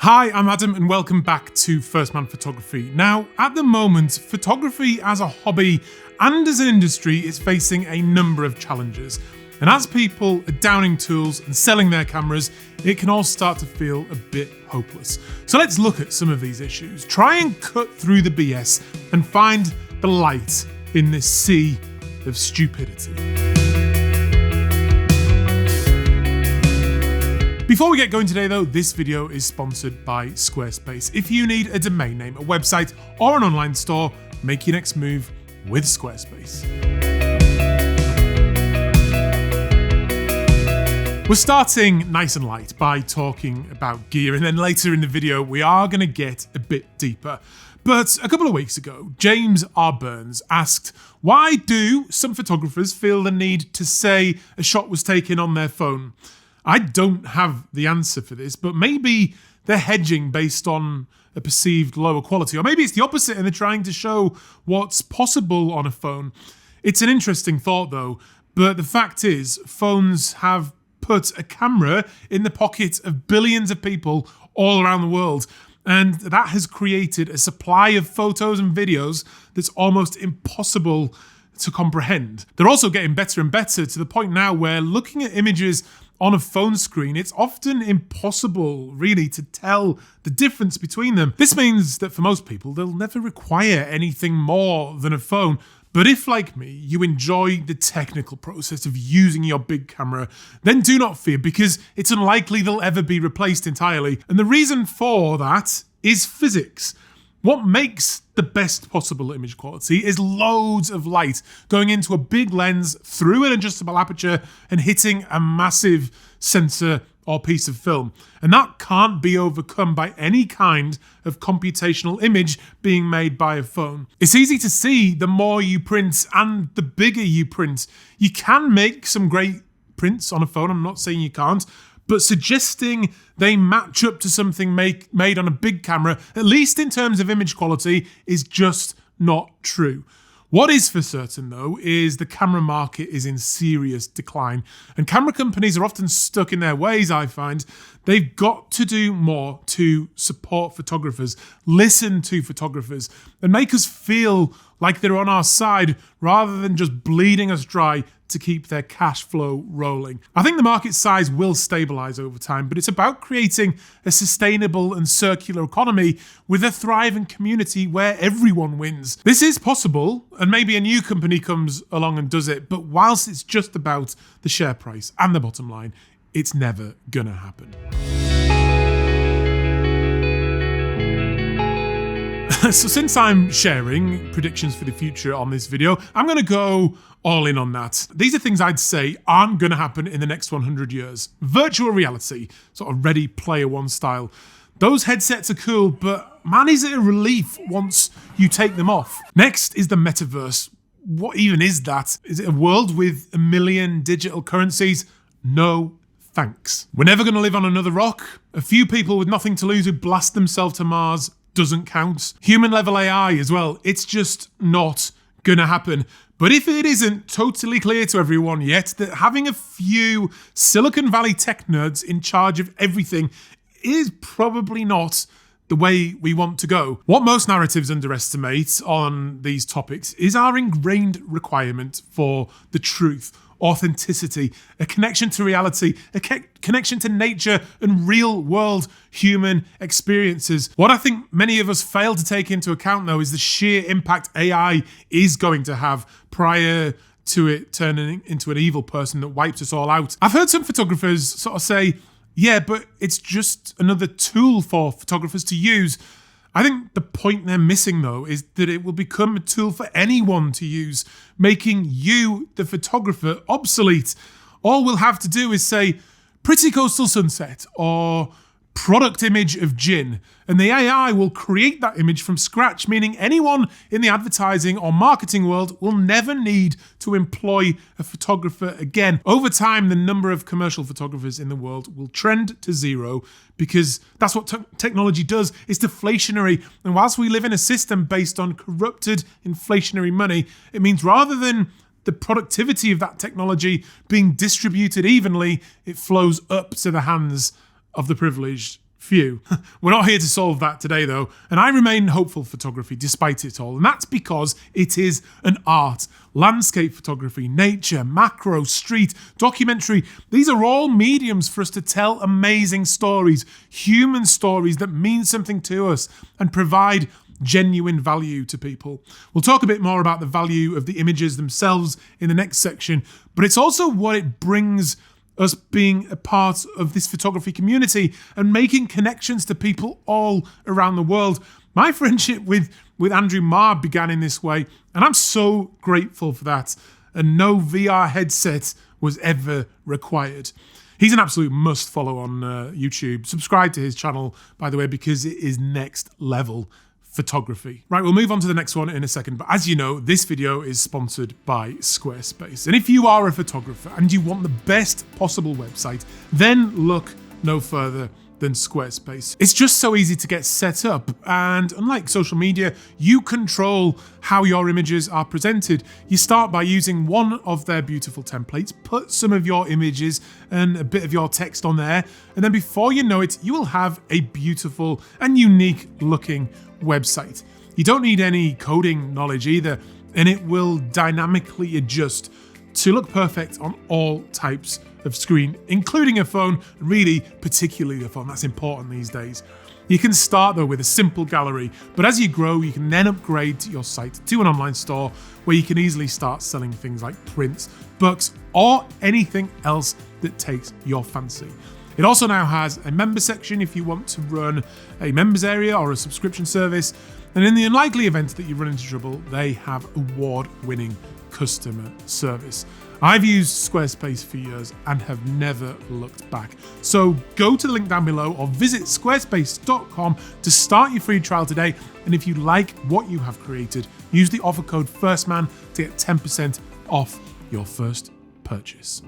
Hi, I'm Adam and welcome back to First Man Photography. Now, at the moment, photography as a hobby and as an industry is facing a number of challenges. And as people are downing tools and selling their cameras, it can all start to feel a bit hopeless. So let's look at some of these issues, try and cut through the BS and find the light in this sea of stupidity. Before we get going today though, this video is sponsored by Squarespace. If you need a domain name, a website, or an online store, make your next move with Squarespace. We're starting nice and light by talking about gear, and then later in the video we are going to get a bit deeper. But a couple of weeks ago, James R. Burns asked, why do some photographers feel the need to say a shot was taken on their phone? I don't have the answer for this, but maybe they're hedging based on a perceived lower quality, or maybe it's the opposite and they're trying to show what's possible on a phone. It's an interesting thought though, but the fact is, phones have put a camera in the pocket of billions of people all around the world, and that has created a supply of photos and videos that's almost impossible to comprehend. They're also getting better and better to the point now where looking at images on a phone screen, it's often impossible really to tell the difference between them. This means that for most people, they'll never require anything more than a phone. But if, like me, you enjoy the technical process of using your big camera, then do not fear, because it's unlikely they'll ever be replaced entirely. And the reason for that is physics. What makes the best possible image quality is loads of light going into a big lens through an adjustable aperture and hitting a massive sensor or piece of film. And that can't be overcome by any kind of computational image being made by a phone. It's easy to see the more you print and the bigger you print. You can make some great prints on a phone, I'm not saying you can't, but suggesting they match up to something made on a big camera, at least in terms of image quality, is just not true. What is for certain though is the camera market is in serious decline, and camera companies are often stuck in their ways, I find. They've got to do more to support photographers, listen to photographers, and make us feel like they're on our side rather than just bleeding us dry to keep their cash flow rolling. I think the market size will stabilize over time, but it's about creating a sustainable and circular economy with a thriving community where everyone wins. This is possible, and maybe a new company comes along and does it, but whilst it's just about the share price and the bottom line, it's never gonna happen. So since I'm sharing predictions for the future on this video, I'm going to go all in on that. These are things I'd say aren't going to happen in the next 100 years. Virtual reality, sort of Ready Player One style. Those headsets are cool, but man, is it a relief once you take them off. Next is the metaverse. What even is that? Is it a world with 1 million digital currencies? No thanks. We're never going to live on another rock. A few people with nothing to lose who blast themselves to Mars doesn't count. Human level AI as well, it's just not gonna happen. But if it isn't totally clear to everyone yet that having a few Silicon Valley tech nerds in charge of everything is probably not the way we want to go. What most narratives underestimate on these topics is our ingrained requirement for the truth, authenticity, a connection to reality, a connection to nature and real world human experiences. What I think many of us fail to take into account though is the sheer impact AI is going to have prior to it turning into an evil person that wipes us all out. I've heard some photographers sort of say, yeah, but it's just another tool for photographers to use. I think the point they're missing though is that it will become a tool for anyone to use, making you, the photographer, obsolete. All we'll have to do is say, pretty coastal sunset, or product image of gin, and the AI will create that image from scratch, meaning anyone in the advertising or marketing world will never need to employ a photographer again. Over time, the number of commercial photographers in the world will trend to zero, because that's what technology does. It's deflationary, and whilst we live in a system based on corrupted inflationary money, it means rather than the productivity of that technology being distributed evenly, it flows up to the hands of the privileged few. We're not here to solve that today though, and I remain hopeful for photography despite it all, and that's because it is an art. Landscape photography, nature, macro, street, documentary, these are all mediums for us to tell amazing stories, human stories that mean something to us and provide genuine value to people. We'll talk a bit more about the value of the images themselves in the next section, but it's also what it brings us being a part of this photography community and making connections to people all around the world. My friendship with Andrew Marr began in this way, and I'm so grateful for that. And no VR headset was ever required. He's an absolute must follow on YouTube. Subscribe to his channel, by the way, because it is next level photography. Right, we'll move on to the next one in a second, but as you know, this video is sponsored by Squarespace. And if you are a photographer and you want the best possible website, then look no further than Squarespace. It's just so easy to get set up, and unlike social media, you control how your images are presented. You start by using one of their beautiful templates, put some of your images and a bit of your text on there, and then before you know it, you will have a beautiful and unique looking website. You don't need any coding knowledge either, and it will dynamically adjust to look perfect on all types of screen, including a phone, really particularly a phone. That's important these days. You can start though with a simple gallery, but as you grow, you can then upgrade your site to an online store where you can easily start selling things like prints, books, or anything else that takes your fancy. It also now has a member section if you want to run a members area or a subscription service. And in the unlikely event that you run into trouble, they have award-winning customer service. I've used Squarespace for years and have never looked back. So go to the link down below or visit squarespace.com to start your free trial today. And if you like what you have created, use the offer code FIRSTMAN to get 10% off your first purchase.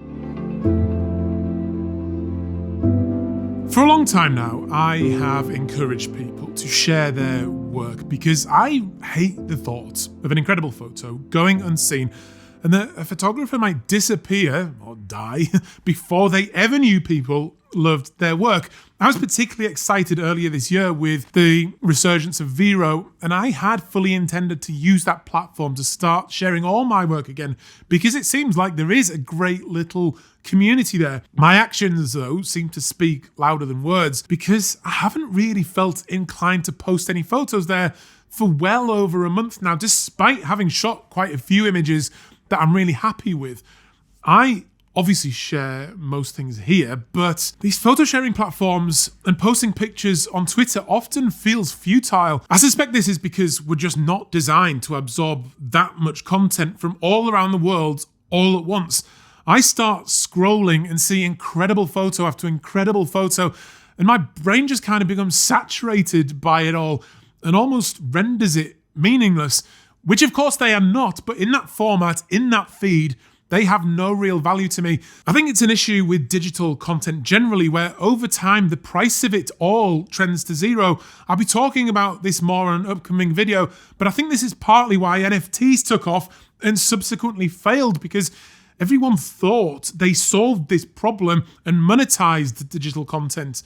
For a long time now, I have encouraged people to share their work because I hate the thought of an incredible photo going unseen and that a photographer might disappear or die before they ever knew people loved their work. I was particularly excited earlier this year with the resurgence of Vero, and I had fully intended to use that platform to start sharing all my work again because it seems like there is a great little community there. My actions, though, seem to speak louder than words because I haven't really felt inclined to post any photos there for well over a month now, despite having shot quite a few images that I'm really happy with. I obviously share most things here, but these photo sharing platforms and posting pictures on Twitter often feels futile. I suspect this is because we're just not designed to absorb that much content from all around the world all at once. I start scrolling and see incredible photo after incredible photo, and my brain just kind of becomes saturated by it all and almost renders it meaningless, which of course they are not, but in that format, in that feed, they have no real value to me. I think it's an issue with digital content generally, where over time the price of it all trends to zero. I'll be talking about this more in an upcoming video, but I think this is partly why NFTs took off and subsequently failed, because everyone thought they solved this problem and monetized digital content.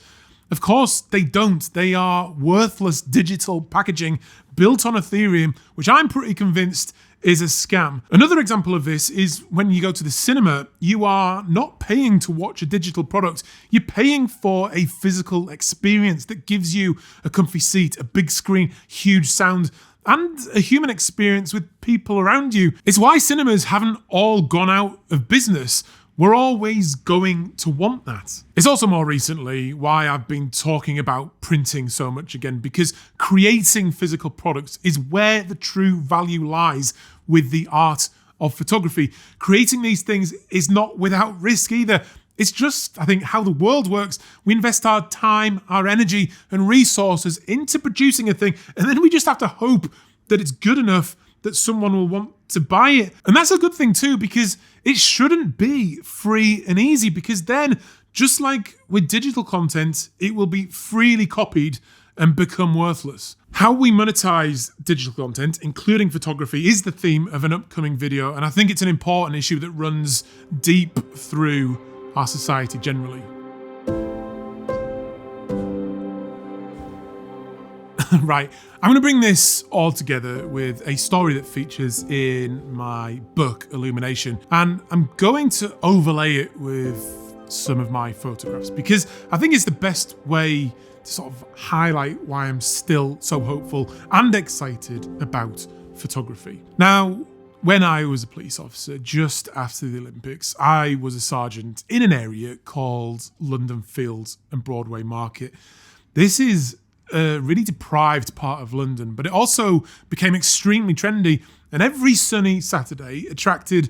Of course, they don't. They are worthless digital packaging built on Ethereum, which I'm pretty convinced is a scam. Another example of this is when you go to the cinema, you are not paying to watch a digital product. You're paying for a physical experience that gives you a comfy seat, a big screen, huge sound, and a human experience with people around you. It's why cinemas haven't all gone out of business. We're always going to want that. It's also more recently why I've been talking about printing so much again, because creating physical products is where the true value lies with the art of photography. Creating these things is not without risk either. It's just, I think, how the world works. We invest our time, our energy, and resources into producing a thing, and then we just have to hope that it's good enough that someone will want to buy it. And that's a good thing too, because it shouldn't be free and easy, because then, just like with digital content, it will be freely copied and become worthless. How we monetize digital content, including photography, is the theme of an upcoming video, and I think it's an important issue that runs deep through our society generally. Right, I'm going to bring this all together with a story that features in my book, Illumination, and I'm going to overlay it with some of my photographs because I think it's the best way to sort of highlight why I'm still so hopeful and excited about photography. Now, when I was a police officer just after the Olympics, I was a sergeant in an area called London Fields and Broadway Market. This is a really deprived part of London, but it also became extremely trendy, and every sunny Saturday attracted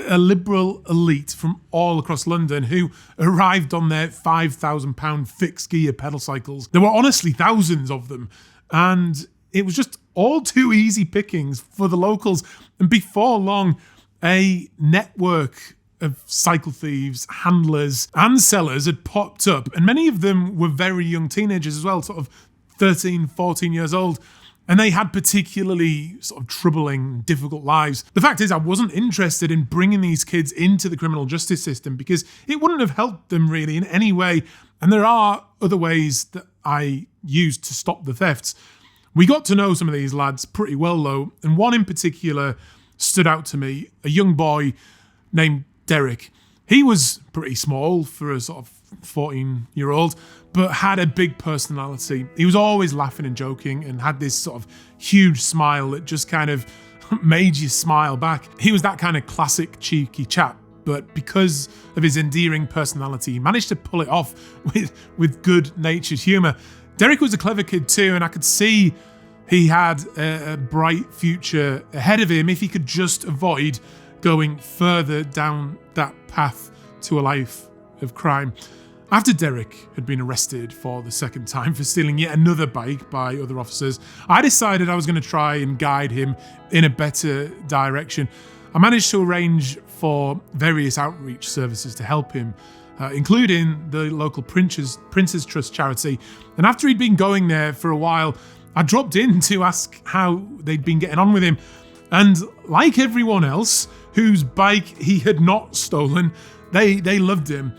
a liberal elite from all across London who arrived on their £5,000 fixed gear pedal cycles. There were honestly thousands of them, and it was just all too easy pickings for the locals. And before long, a network of cycle thieves, handlers, and sellers had popped up, and many of them were very young teenagers as well, sort of 13, 14 years old. And they had particularly sort of troubling, difficult lives. The fact is, I wasn't interested in bringing these kids into the criminal justice system because it wouldn't have helped them really in any way. And there are other ways that I used to stop the thefts. We got to know some of these lads pretty well though, and one in particular stood out to me, a young boy named Derek. He was pretty small for a sort of 14-year-old, but had a big personality. He was always laughing and joking and had this sort of huge smile that just kind of made you smile back. He was that kind of classic cheeky chap, but because of his endearing personality, he managed to pull it off with good-natured humour. Derek was a clever kid too, and I could see he had a bright future ahead of him if he could just avoid going further down that path to a life of crime. After Derek had been arrested for the second time for stealing yet another bike by other officers, I decided I was going to try and guide him in a better direction. I managed to arrange for various outreach services to help him, including the local Prince's Trust charity. And after he'd been going there for a while, I dropped in to ask how they'd been getting on with him. And like everyone else whose bike he had not stolen, they loved him.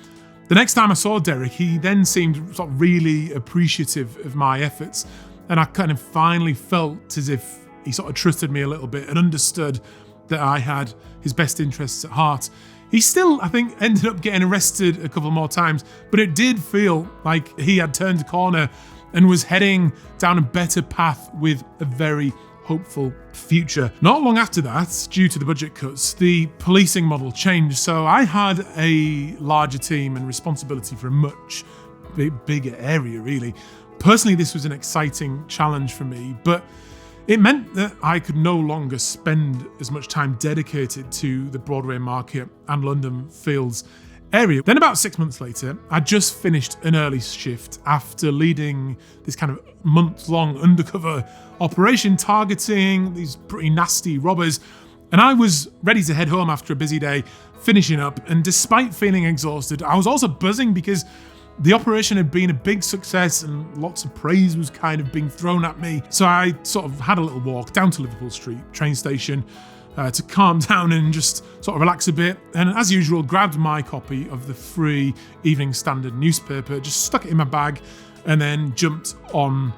The next time I saw Derek, he then seemed sort of really appreciative of my efforts, and I kind of finally felt as if he sort of trusted me a little bit and understood that I had his best interests at heart. He still, I think, ended up getting arrested a couple more times, but it did feel like he had turned a corner and was heading down a better path with a very hopeful future. Not long after that, due to the budget cuts, the policing model changed, so I had a larger team and responsibility for a much bigger area, really. Personally, this was an exciting challenge for me, but it meant that I could no longer spend as much time dedicated to the Broadway Market and London Fields area. Then about 6 months later, I just finished an early shift after leading this kind of month-long undercover operation targeting these pretty nasty robbers. And I was ready to head home after a busy day, finishing up. And despite feeling exhausted, I was also buzzing because the operation had been a big success and lots of praise was kind of being thrown at me. So I sort of had a little walk down to Liverpool Street train station to calm down and just sort of relax a bit. And as usual, grabbed my copy of the free Evening Standard newspaper, just stuck it in my bag, and then jumped on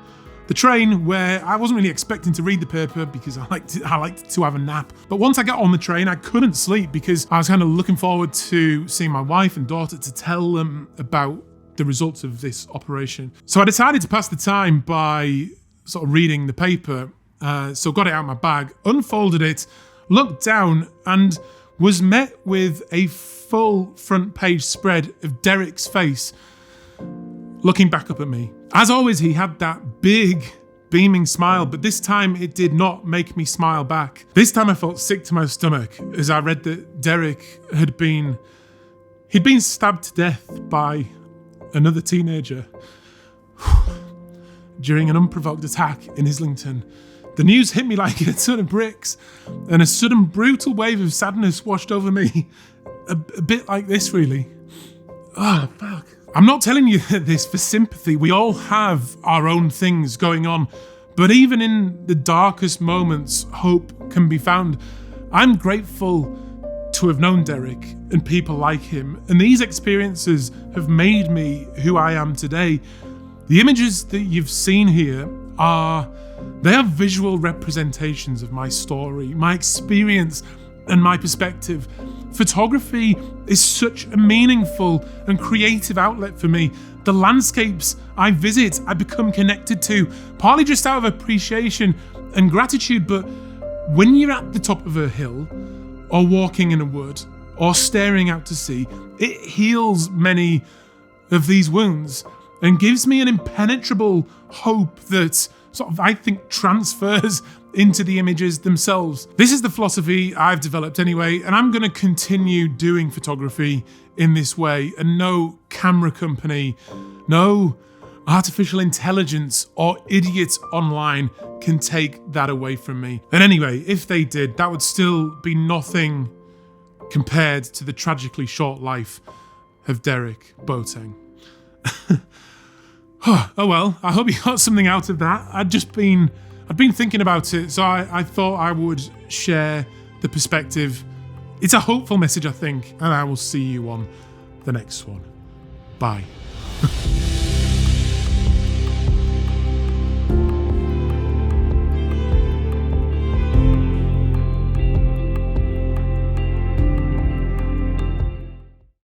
the train, where I wasn't really expecting to read the paper because I liked to have a nap. But once I got on the train, I couldn't sleep because I was kind of looking forward to seeing my wife and daughter to tell them about the results of this operation. So I decided to pass the time by sort of reading the paper. So got it out of my bag, unfolded it, looked down, and was met with a full front page spread of Derek's face looking back up at me. As always, he had that big beaming smile, but this time it did not make me smile back. This time I felt sick to my stomach as I read that Derek he'd been stabbed to death by another teenager during an unprovoked attack in Islington. The news hit me like a ton of bricks, and a sudden brutal wave of sadness washed over me. A bit like this, really. Oh, fuck. I'm not telling you this for sympathy. We all have our own things going on, but even in the darkest moments, hope can be found. I'm grateful to have known Derek and people like him, and these experiences have made me who I am today. The images that you've seen here they are visual representations of my story, my experience, and my perspective. Photography is such a meaningful and creative outlet for me. The landscapes I visit, I become connected to, partly just out of appreciation and gratitude, but when you're at the top of a hill, or walking in a wood, or staring out to sea, it heals many of these wounds and gives me an impenetrable hope that I think transfers into the images themselves. This is the philosophy I've developed anyway, and I'm going to continue doing photography in this way, and no camera company, no artificial intelligence or idiots online can take that away from me. And anyway, if they did, that would still be nothing compared to the tragically short life of Derek Boateng. Oh well, I hope you got something out of that. I'd been thinking about it, so I thought I would share the perspective. It's a hopeful message, I think, and I will see you on the next one. Bye.